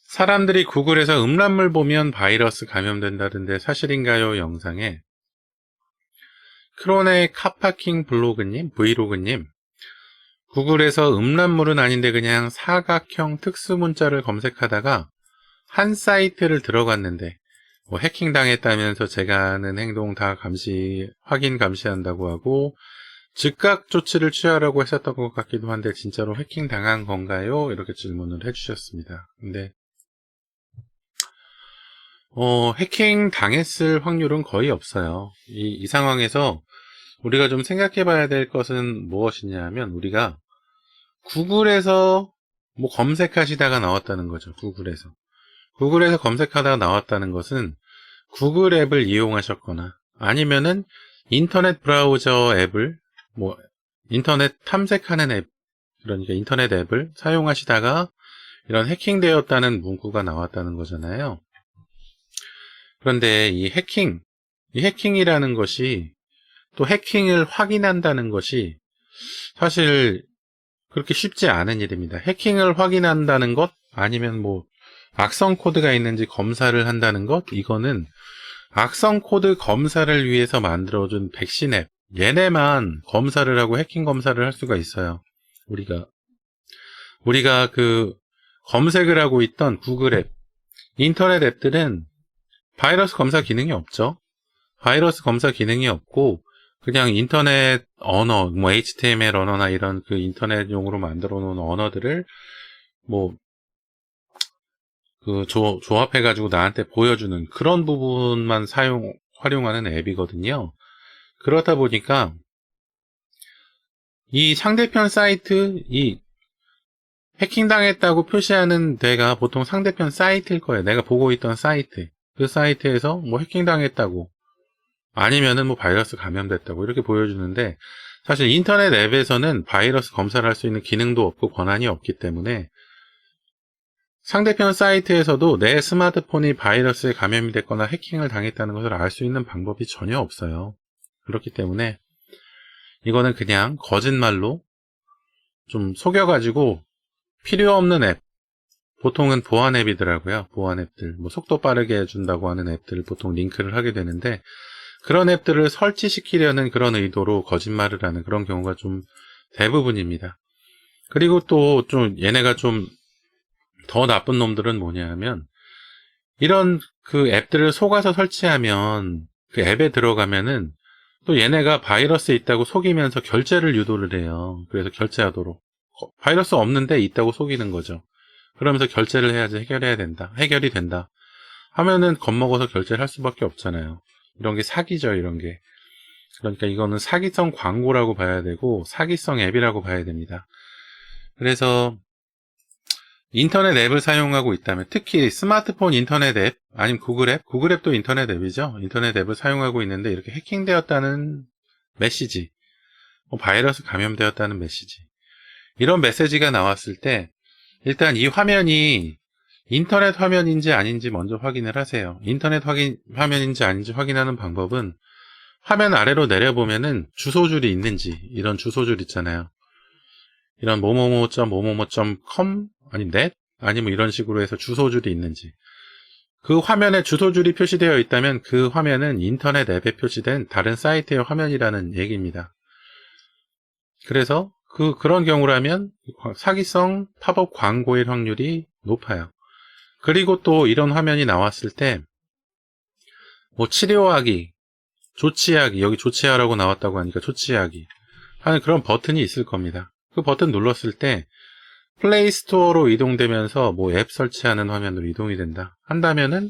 사람들이 구글에서 음란물 보면 바이러스 감염된다던데 사실인가요? 영상에 크로네 카파킹 블로그님, 브이로그님, 구글에서 음란물은 아닌데 그냥 사각형 특수문자를 검색하다가 한 사이트를 들어갔는데 뭐 해킹당했다면서 제가 하는 행동 다 확인 감시한다고 하고 즉각 조치를 취하라고 했었던 것 같기도 한데 진짜로 해킹당한 건가요? 이렇게 질문을 해주셨습니다. 근데 해킹 당했을 확률은 거의 없어요. 이 상황에서 우리가 좀 생각해 봐야 될 것은 무엇이냐 면 우리가 구글에서 뭐 검색하시다가 나왔다는 거죠. 구글에서 검색하다가 나왔다는 것은 구글 앱을 이용하셨거나 아니면은 인터넷 브라우저 앱을 뭐 인터넷 탐색하는 앱, 그러니까 인터넷 앱을 사용하시다가 이런 해킹되었다는 문구가 나왔다는 거잖아요. 그런데 이 해킹이라는 것이 또 해킹을 확인한다는 것이 사실 그렇게 쉽지 않은 일입니다. 해킹을 확인한다는 것 아니면 뭐 악성 코드가 있는지 검사를 한다는 것, 이거는 악성 코드 검사를 위해서 만들어준 백신 앱, 얘네만 검사를 하고 해킹 검사를 할 수가 있어요. 우리가 그 검색을 하고 있던 구글 앱, 인터넷 앱들은 바이러스 검사 기능이 없죠. 바이러스 검사 기능이 없고 그냥 인터넷 언어, 뭐 HTML 언어나 이런 그 인터넷용으로 만들어 놓은 언어들을 뭐 그 조합해가지고 나한테 보여주는 그런 부분만 활용하는 앱이거든요. 그렇다 보니까 이 상대편 사이트, 이 해킹당했다고 표시하는 데가 보통 상대편 사이트일 거예요. 내가 보고 있던 사이트. 그 사이트에서 뭐 해킹당했다고 아니면은 뭐 바이러스 감염됐다고 이렇게 보여주는데 사실 인터넷 앱에서는 바이러스 검사를 할 수 있는 기능도 없고 권한이 없기 때문에 상대편 사이트에서도 내 스마트폰이 바이러스에 감염이 됐거나 해킹을 당했다는 것을 알 수 있는 방법이 전혀 없어요. 그렇기 때문에 이거는 그냥 거짓말로 좀 속여가지고 필요 없는 앱, 보통은 보안 앱이더라고요. 보안 앱들, 뭐 속도 빠르게 해준다고 하는 앱들을 보통 링크를 하게 되는데 그런 앱들을 설치시키려는 그런 의도로 거짓말을 하는 그런 경우가 좀 대부분입니다. 그리고 또 좀 얘네가 좀 더 나쁜 놈들은 뭐냐면 이런 그 앱들을 속아서 설치하면 그 앱에 들어가면은 또 얘네가 바이러스 있다고 속이면서 결제를 유도를 해요. 그래서 결제하도록 바이러스 없는데 있다고 속이는 거죠. 그러면서 결제를 해야지 해결이 된다 하면은 겁먹어서 결제를 할 수밖에 없잖아요. 이런 게 사기죠, 이런 게. 그러니까 이거는 사기성 광고라고 봐야 되고 사기성 앱이라고 봐야 됩니다. 그래서 인터넷 앱을 사용하고 있다면 특히 스마트폰 인터넷 앱 아니면 구글 앱도 인터넷 앱이죠. 인터넷 앱을 사용하고 있는데 이렇게 해킹되었다는 메시지, 바이러스 감염되었다는 메시지, 이런 메시지가 나왔을 때 일단 이 화면이 인터넷 화면인지 아닌지 먼저 확인을 하세요. 인터넷 화면인지 아닌지 확인하는 방법은 화면 아래로 내려보면은 주소줄이 있는지, 이런 주소줄 있잖아요. 이런 뭐뭐뭐.com 아니 net 아니 뭐 이런 식으로 해서 주소줄이 있는지, 그 화면에 주소줄이 표시되어 있다면 그 화면은 인터넷 앱에 표시된 다른 사이트의 화면이라는 얘기입니다. 그래서 그런 경우라면 사기성 팝업 광고일 확률이 높아요. 그리고 또 이런 화면이 나왔을 때 뭐 치료하기, 조치하기, 여기 조치하라고 나왔다고 하니까 조치하기 하는 그런 버튼이 있을 겁니다. 그 버튼 눌렀을 때 플레이 스토어로 이동되면서 뭐 앱 설치하는 화면으로 이동이 된다 한다면은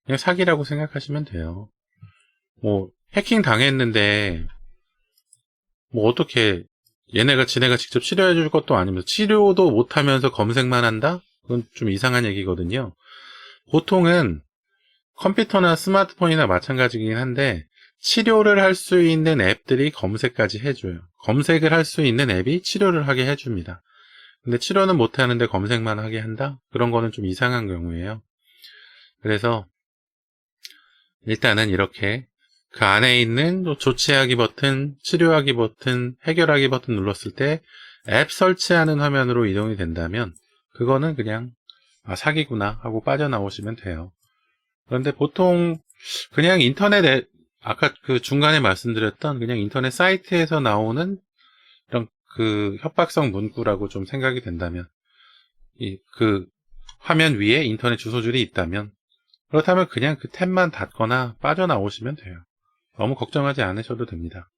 그냥 사기라고 생각하시면 돼요. 뭐 해킹 당했는데 뭐 어떻게 지네가 직접 치료해 줄 것도 아니면서 치료도 못하면서 검색만 한다? 그건 좀 이상한 얘기거든요. 보통은 컴퓨터나 스마트폰이나 마찬가지긴 한데 치료를 할 수 있는 앱들이 검색까지 해줘요. 검색을 할 수 있는 앱이 치료를 하게 해줍니다. 근데 치료는 못하는데 검색만 하게 한다? 그런 거는 좀 이상한 경우예요. 그래서 일단은 이렇게 그 안에 있는 조치하기 버튼, 치료하기 버튼, 해결하기 버튼 눌렀을 때 앱 설치하는 화면으로 이동이 된다면 그거는 그냥 아, 사기구나 하고 빠져나오시면 돼요. 그런데 보통 그냥 인터넷에 아까 그 중간에 말씀드렸던 그냥 인터넷 사이트에서 나오는 이런 그 협박성 문구라고 좀 생각이 된다면, 그 화면 위에 인터넷 주소줄이 있다면, 그렇다면 그냥 그 탭만 닫거나 빠져나오시면 돼요. 너무 걱정하지 않으셔도 됩니다.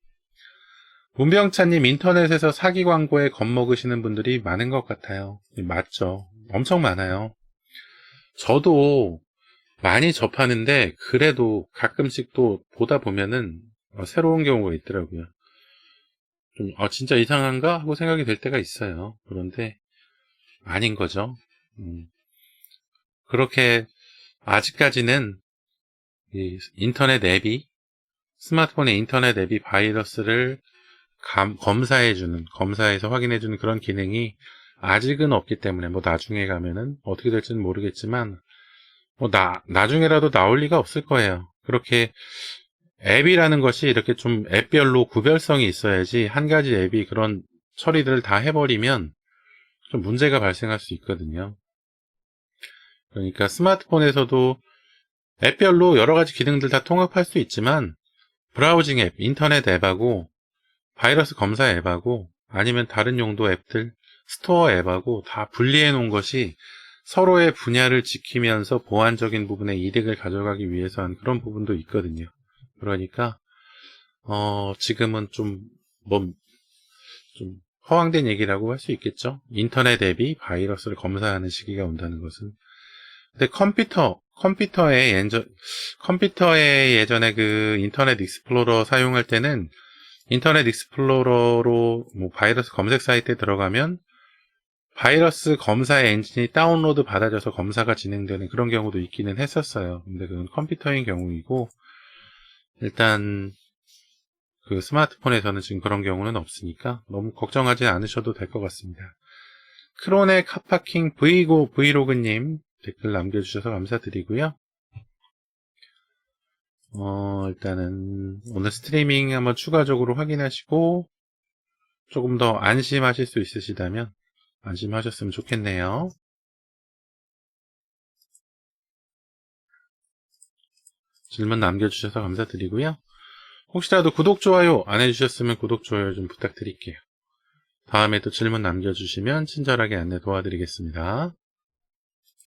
문병차님, 인터넷에서 사기 광고에 겁먹으시는 분들이 많은 것 같아요. 맞죠? 엄청 많아요. 저도 많이 접하는데 그래도 가끔씩 또 보다 보면은 새로운 경우가 있더라고요. 좀 진짜 이상한가 하고 생각이 될 때가 있어요. 그런데 아닌 거죠. 그렇게 아직까지는 이 인터넷 앱이, 스마트폰의 인터넷 앱이 바이러스를 검사해서 확인해주는 그런 기능이 아직은 없기 때문에, 뭐 나중에 가면은 어떻게 될지는 모르겠지만, 뭐 나중에라도 나올 리가 없을 거예요. 그렇게 앱이라는 것이 이렇게 좀 앱별로 구별성이 있어야지, 한 가지 앱이 그런 처리들을 다 해버리면 좀 문제가 발생할 수 있거든요. 그러니까 스마트폰에서도 앱별로 여러 가지 기능들 다 통합할 수 있지만, 브라우징 앱, 인터넷 앱하고 바이러스 검사 앱하고 아니면 다른 용도 앱들, 스토어 앱하고 다 분리해 놓은 것이 서로의 분야를 지키면서 보안적인 부분에 이득을 가져가기 위해서 한 그런 부분도 있거든요. 그러니까 지금은 좀 허황된 얘기라고 할 수 있겠죠. 인터넷 앱이 바이러스를 검사하는 시기가 온다는 것은. 근데 컴퓨터에 예전에 그 인터넷 익스플로러 사용할 때는, 인터넷 익스플로러로 뭐 바이러스 검색 사이트에 들어가면 바이러스 검사 엔진이 다운로드 받아져서 검사가 진행되는 그런 경우도 있기는 했었어요. 근데 그건 컴퓨터인 경우이고, 일단 그 스마트폰에서는 지금 그런 경우는 없으니까 너무 걱정하지 않으셔도 될 것 같습니다. 크론의 카파킹 브이로그님 댓글 남겨주셔서 감사드리고요. 일단은 오늘 스트리밍 한번 추가적으로 확인하시고 조금 더 안심하실 수 있으시다면 안심하셨으면 좋겠네요. 질문 남겨주셔서 감사드리고요. 혹시라도 구독, 좋아요 안 해주셨으면 구독, 좋아요 좀 부탁드릴게요. 다음에 또 질문 남겨주시면 친절하게 안내 도와드리겠습니다.